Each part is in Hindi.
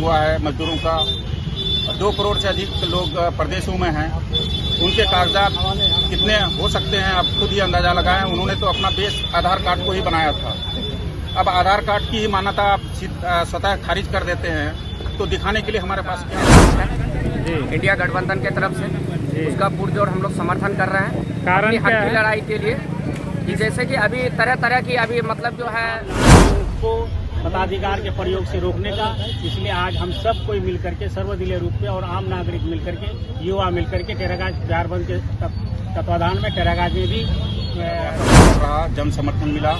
हुआ है मजदूरों का। 2 करोड़ से अधिक लोग प्रदेशों में हैं। उनके कागजात कितने हो सकते हैं आप खुद ही अंदाजा लगाएं। उन्होंने तो अपना बेस आधार कार्ड को ही बनाया था। अब आधार कार्ड की ही मान्यता आप स्वतः खारिज कर देते हैं, तो दिखाने के लिए हमारे पास क्या है? इंडिया गठबंधन के तरफ से उसका पुरजोर हम लोग समर्थन कर रहे हैं कारण हक की लड़ाई के लिए। कि जैसे कि अभी तरह तरह की अभी मतलब जो है को मताधिकार के प्रयोग से रोकने का, इसलिए आज हम सब कोई मिलकर के सर्वदलीय रूप में और आम नागरिक मिलकर के, युवा मिलकर के टेरागाज बिहार बंद के तत्वाधान में टेरागाज में भी जन समर्थन मिला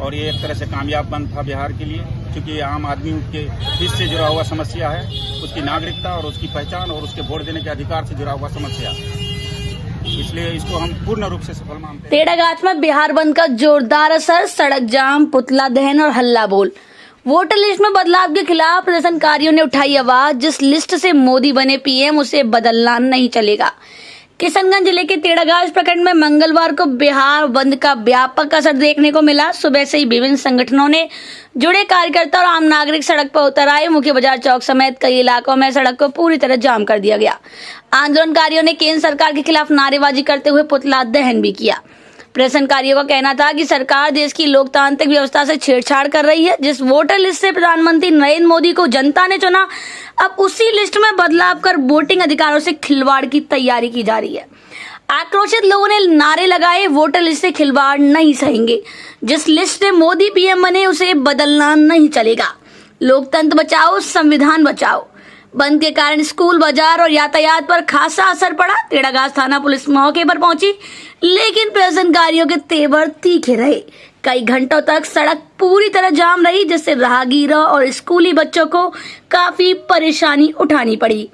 और ये एक तरह से कामयाब बंद था बिहार के लिए, क्योंकि ये आम आदमी के हित से जुड़ा हुआ समस्या है, उसकी नागरिकता और उसकी पहचान और उसके वोट देने के अधिकार से जुड़ा हुआ समस्या, इसलिए इसको हम पूर्ण रूप से सफल मानते हैं। टेढ़ागाछ में बिहार बंद का जोरदार असर, सड़क जाम, पुतला दहन और हल्ला बोल। वोटर लिस्ट में बदलाव के खिलाफ प्रदर्शनकारियों ने उठाई आवाज। जिस लिस्ट से मोदी बने पीएम उसे बदलना नहीं चलेगा। किशनगंज जिले के टेढ़ागाछ प्रखंड में मंगलवार को बिहार बंद का व्यापक असर देखने को मिला। सुबह से ही विभिन्न संगठनों ने जुड़े कार्यकर्ता और आम नागरिक सड़क पर उतर आए। मुख्य बाजार चौक समेत कई इलाकों में सड़क को पूरी तरह जाम कर दिया गया। आंदोलनकारियों ने केंद्र सरकार के खिलाफ नारेबाजी करते हुए पुतला दहन भी किया। प्रदर्शनकारियों का कहना था कि सरकार देश की लोकतांत्रिक व्यवस्था से छेड़छाड़ कर रही है। जिस वोटर लिस्ट से प्रधानमंत्री नरेंद्र मोदी को जनता ने चुना, अब उसी लिस्ट में बदलाव कर वोटिंग अधिकारों से खिलवाड़ की तैयारी की जा रही है। आक्रोशित लोगों ने नारे लगाए, वोटर लिस्ट से खिलवाड़ नहीं सहेंगे। जिस लिस्ट से मोदी पीएम बने उसे बदलना नहीं चलेगा। लोकतंत्र बचाओ, संविधान बचाओ। बंद के कारण स्कूल, बाजार और यातायात पर खासा असर पड़ा। टेढ़ागाछ थाना पुलिस मौके पर पहुंची, लेकिन प्रदर्शनकारियों के तेवर तीखे रहे। कई घंटों तक सड़क पूरी तरह जाम रही, जिससे राहगीरों और स्कूली बच्चों को काफी परेशानी उठानी पड़ी।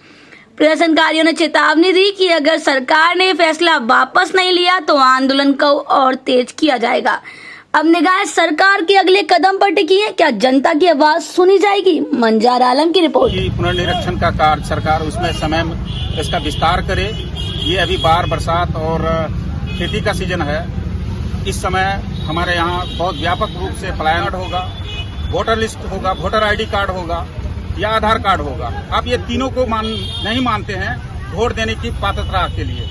प्रदर्शनकारियों ने चेतावनी दी कि अगर सरकार ने फैसला वापस नहीं लिया तो आंदोलन को और तेज किया जाएगा। अब निगाहें सरकार के अगले कदम पर टिकी है। क्या जनता की आवाज सुनी जाएगी? मंजार आलम की रिपोर्ट। पुनर्निरीक्षण का कार्य सरकार उसमें समय इसका विस्तार करे। ये अभी बाढ़, बरसात और खेती का सीजन है। इस समय हमारे यहाँ बहुत व्यापक रूप से पलायन होगा, वोटर लिस्ट होगा, वोटर आईडी कार्ड होगा या आधार कार्ड होगा। आप ये तीनों को नहीं मानते हैं वोट देने की पात्रता के लिए,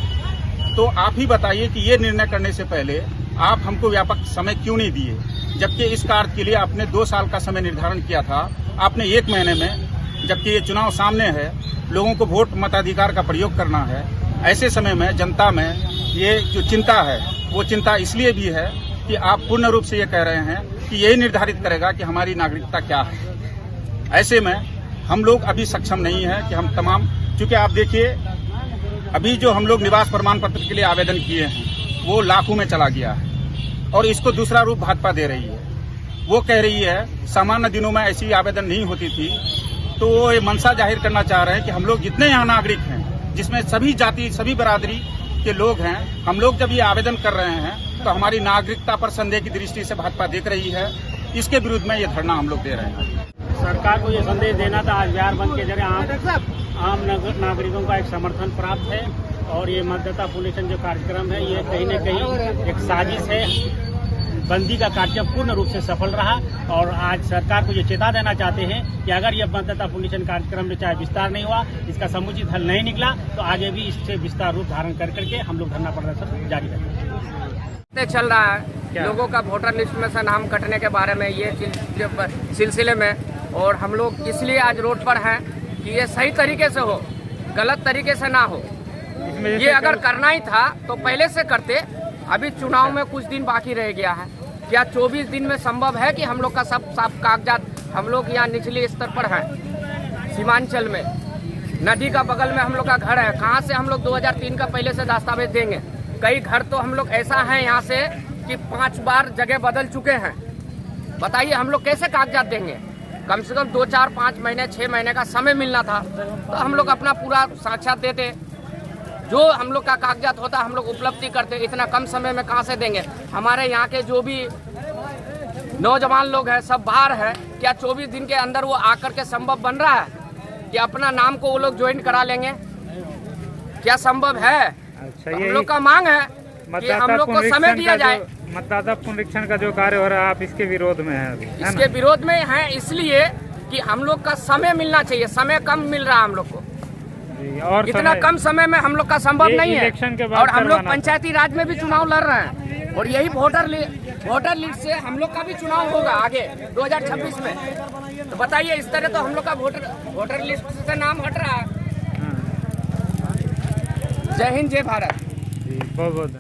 तो आप ही बताइए कि ये निर्णय करने से पहले आप हमको व्यापक समय क्यों नहीं दिए, जबकि इस कार्य के लिए आपने 2 साल का समय निर्धारण किया था, आपने 1 महीने में, जबकि ये चुनाव सामने है, लोगों को वोट मताधिकार का प्रयोग करना है। ऐसे समय में जनता में ये जो चिंता है वो चिंता इसलिए भी है कि आप पूर्ण रूप से ये कह रहे हैं कि यही निर्धारित करेगा कि हमारी नागरिकता क्या है। ऐसे में हम लोग अभी सक्षम नहीं है कि हम तमाम, क्योंकि आप देखिए अभी जो हम लोग निवास प्रमाण पत्र के लिए आवेदन किए हैं वो लाखों में चला गया है और इसको दूसरा रूप भाजपा दे रही है। वो कह रही है सामान्य दिनों में ऐसी आवेदन नहीं होती थी, तो वो ये मंशा जाहिर करना चाह रहे हैं कि हम लोग जितने यहाँ नागरिक हैं, जिसमें सभी जाति, सभी बरादरी के लोग हैं, हम लोग जब ये आवेदन कर रहे हैं तो हमारी नागरिकता पर संदेह की दृष्टि से भाजपा देख रही है। इसके विरुद्ध में ये धरना हम लोग दे रहे हैं। सरकार को ये संदेश देना था, आज बिहार बंद के जरिए आम नागरिकों का एक समर्थन प्राप्त है और ये मतदाता पुनरीक्षण जो कार्यक्रम है ये कहीं न कहीं एक साजिश है। बंदी का कार्यक्रम पूर्ण रूप से सफल रहा और आज सरकार को ये चेता देना चाहते हैं कि अगर यह मतदाता पुनरीक्षण कार्यक्रम में चाहे विस्तार नहीं हुआ, इसका समुचित हल नहीं निकला, तो आगे भी इससे विस्तार रूप धारण कर करके हम लोग धरना प्रदर्शन जारी रखेंगे। चल रहा है लोगों का वोटर लिस्ट में से नाम कटने के बारे में ये सिलसिले में, और हम लोग इसलिए आज रोड पर हैं कि ये सही तरीके से हो, गलत तरीके से ना हो। ये अगर करना ही था तो पहले से करते। अभी चुनाव में कुछ दिन बाकी रह गया है। क्या 24 दिन में संभव है कि हम लोग का सब कागजात, हम लोग यहाँ निचले स्तर पर हैं, सीमांचल में नदी का बगल में हम लोग का घर है, कहाँ से हम लोग 2003 का पहले से दस्तावेज देंगे? कई घर तो हम लोग ऐसा है यहाँ से कि 5 बार जगह बदल चुके हैं। बताइए हम लोग कैसे कागजात देंगे? कम से कम 2, 4, 5 महीने, 6 महीने का समय मिलना था, तो हम लोग अपना पूरा साक्षात देते, जो हम लोग का कागजात होता हम लोग उपलब्धि करते। इतना कम समय में कहाँ से देंगे? हमारे यहाँ के जो भी नौजवान लोग हैं सब बाहर है, क्या 24 दिन के अंदर वो आकर के संभव बन रहा है कि अपना नाम को वो लोग ज्वाइन करा लेंगे? क्या संभव है? अच्छा, तो हम लोग का मांग है कि हम लोग को समय दिया जाए। मतदाता पुनरीक्षण का जो कार्य हो रहा है आप इसके विरोध में हैं? इसके विरोध में हैं इसलिए कि हम लोग का समय मिलना चाहिए, समय कम मिल रहा है हम लोग को। जी, और इतना कम समय में हम लोग का संभव ये नहीं है। इलेक्शन के बाद और हम लोग करवाना पंचायती राज में भी चुनाव लड़ रहे हैं और यही वोटर लिस्ट से हम लोग का भी चुनाव होगा आगे 2026 में। तो बताइए, इस तरह तो हम लोग का वोटर लिस्ट से नाम हट रहा है। जय हिंद, जय भारत। जी, बहुत बहुत